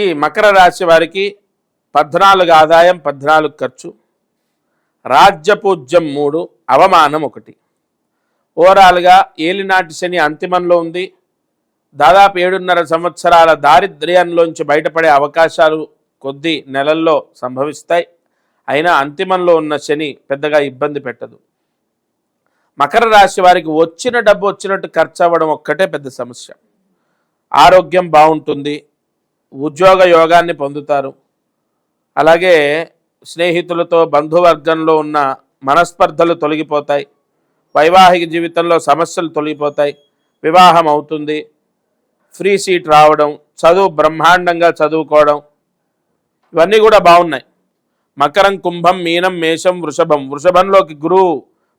ఈ మకర రాశి వారికి 14 ఆదాయం 14 ఖర్చు, రాజ్యపూజ్యం 3, అవమానం 1. ఓవరాల్గా ఏలినాటి శని అంతిమంలో ఉంది. దాదాపు 7.5 సంవత్సరాల దారిద్ర్యంలోంచి బయటపడే అవకాశాలు కొద్ది నెలల్లో సంభవిస్తాయి. అయినా అంతిమంలో ఉన్న శని పెద్దగా ఇబ్బంది పెట్టదు. మకర రాశి వారికి వచ్చిన డబ్బు వచ్చినట్టు ఖర్చు అవ్వడం ఒక్కటే పెద్ద సమస్య. ఆరోగ్యం బాగుంటుంది, ఉద్యోగ యోగాన్ని పొందుతారు. అలాగే స్నేహితులతో బంధువర్గంలో ఉన్న మనస్పర్ధలు తొలగిపోతాయి. వైవాహిక జీవితంలో సమస్యలు తొలగిపోతాయి. వివాహం అవుతుంది. ఫ్రీ సీట్ రావడం, చదువు బ్రహ్మాండంగా చదువుకోవడం, ఇవన్నీ కూడా బాగున్నాయి. మకరం, కుంభం, మీనం, మేషం, వృషభం. వృషభంలోకి గురువు,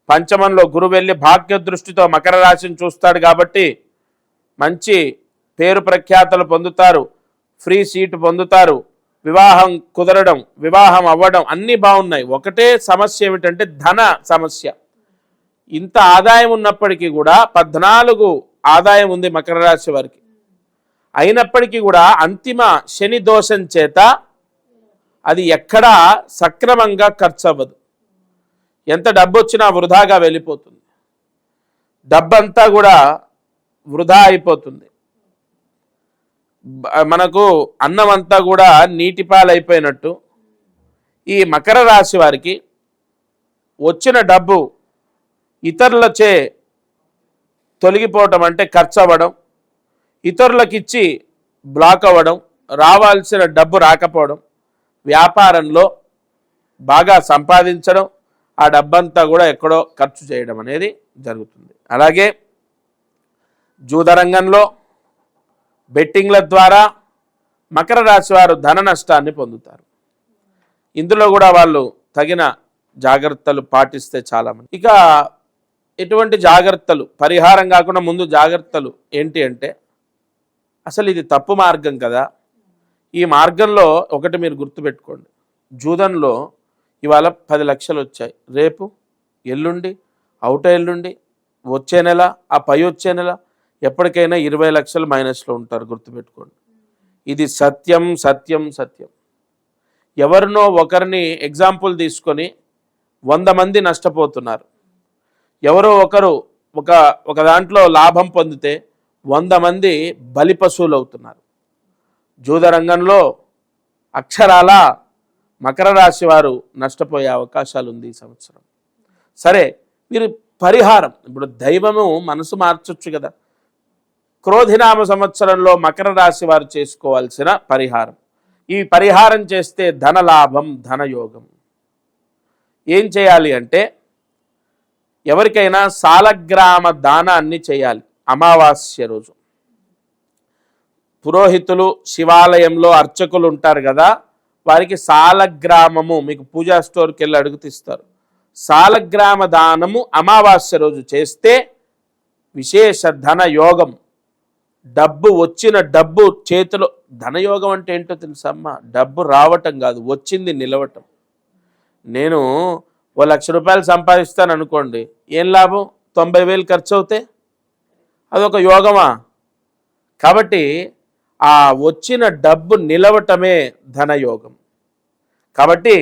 పంచమంలో గురువు వెళ్ళి భాగ్య దృష్టితో మకర రాశిని చూస్తాడు కాబట్టి మంచి పేరు ప్రఖ్యాతలు పొందుతారు, ఫ్రీ సీటు పొందుతారు, వివాహం కుదరడం, వివాహం అవ్వడం అన్నీ బాగున్నాయి. ఒకటే సమస్య ఏమిటంటే ధన సమస్య. ఇంత ఆదాయం ఉన్నప్పటికీ కూడా 14 ఆదాయం ఉంది మకర రాశి వారికి. అయినప్పటికీ కూడా అంతిమ శని దోషం చేత అది ఎక్కడా సక్రమంగా ఖర్చు అవ్వదు. ఎంత డబ్బు వచ్చినా వృధాగా వెళ్ళిపోతుంది. డబ్బంతా కూడా వృధా అయిపోతుంది. మనకు అన్నం అంతా కూడా నీటిపాలైపోయినట్టు ఈ మకర రాశి వారికి వచ్చిన డబ్బు ఇతరులచే తొలగిపోవటం అంటే ఖర్చు అవ్వడం, ఇతరులకిచ్చి బ్లాక్ అవ్వడం, రావాల్సిన డబ్బు రాకపోవడం, వ్యాపారంలో బాగా సంపాదించడం, ఆ డబ్బంతా కూడా ఎక్కడో ఖర్చు చేయడం అనేది జరుగుతుంది. అలాగే జూదరంగంలో బెట్టింగ్ల ద్వారా మకర రాశి వారు ధన నష్టాన్ని పొందుతారు. ఇందులో కూడా వాళ్ళు తగిన జాగ్రత్తలు పాటిస్తే చాలామంది. ఇక ఎటువంటి జాగ్రత్తలు, పరిహారం కాకుండా ముందు జాగ్రత్తలు ఏంటి అంటే, అసలు ఇది తప్పు మార్గం కదా. ఈ మార్గంలో ఒకటి మీరు గుర్తుపెట్టుకోండి. జూదంలో ఇవాళ 10 లక్షలు వచ్చాయి, రేపు ఎల్లుండి అవుట ఎల్లుండి వచ్చే నెల ఆ పై వచ్చే నెల ఎప్పటికైనా 20 లక్షలు మైనస్లో ఉంటారు. గుర్తుపెట్టుకోండి. ఇది సత్యం సత్యం సత్యం. ఎవరినో ఒకరిని ఎగ్జాంపుల్ తీసుకొని 100 మంది నష్టపోతున్నారు. ఎవరో ఒకరు ఒక దాంట్లో లాభం పొందితే 100 మంది బలిపశువులు అవుతున్నారు. జూదరంగంలో అక్షరాల మకర రాశి వారు నష్టపోయే అవకాశాలు ఉంది ఈ సంవత్సరం. సరే, మీరు పరిహారం, ఇప్పుడు దైవము మనసు మార్చొచ్చు కదా. క్రోధినామ సంవత్సరంలో మకర రాశి వారు చేసుకోవాల్సిన పరిహారం, ఈ పరిహారం చేస్తే ధనలాభం, ధనయోగం. ఏం చేయాలి అంటే, ఎవరికైనా సాలగ్రామ దానాన్ని చేయాలి. అమావాస్య రోజు పురోహితులు, శివాలయంలో అర్చకులు ఉంటారు కదా, వారికి సాలగ్రామము, మీకు పూజా స్టోర్కి వెళ్ళి అడుగుతిస్తారు, సాలగ్రామ దానము అమావాస్య రోజు చేస్తే విశేష ధనయోగం. డబ్బు వచ్చిన డబ్బు చేతిలో, ధనయోగం అంటే ఏంటో తెలుసమ్మా? డబ్బు రావటం కాదు, వచ్చింది నిలవటం. నేను 1 లక్ష రూపాయలు సంపాదిస్తాను అనుకోండి, ఏం లాభం? 90,000 ఖర్చు అవుతే అదొక యోగమా? కాబట్టి ఆ వచ్చిన డబ్బు నిలవటమే ధనయోగం. కాబట్టి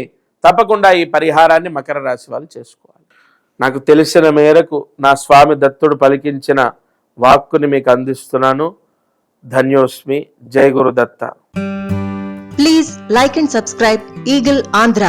తప్పకుండా ఈ పరిహారాన్ని మకర రాశి వాళ్ళు చేసుకోవాలి. నాకు తెలిసిన మేరకు నా స్వామి దత్తుడు పలికించిన వాక్కుని మీకు అందిస్తున్నాను. ధన్యోస్మి. జై Gurudatta. Please like and subscribe eagle Andhra.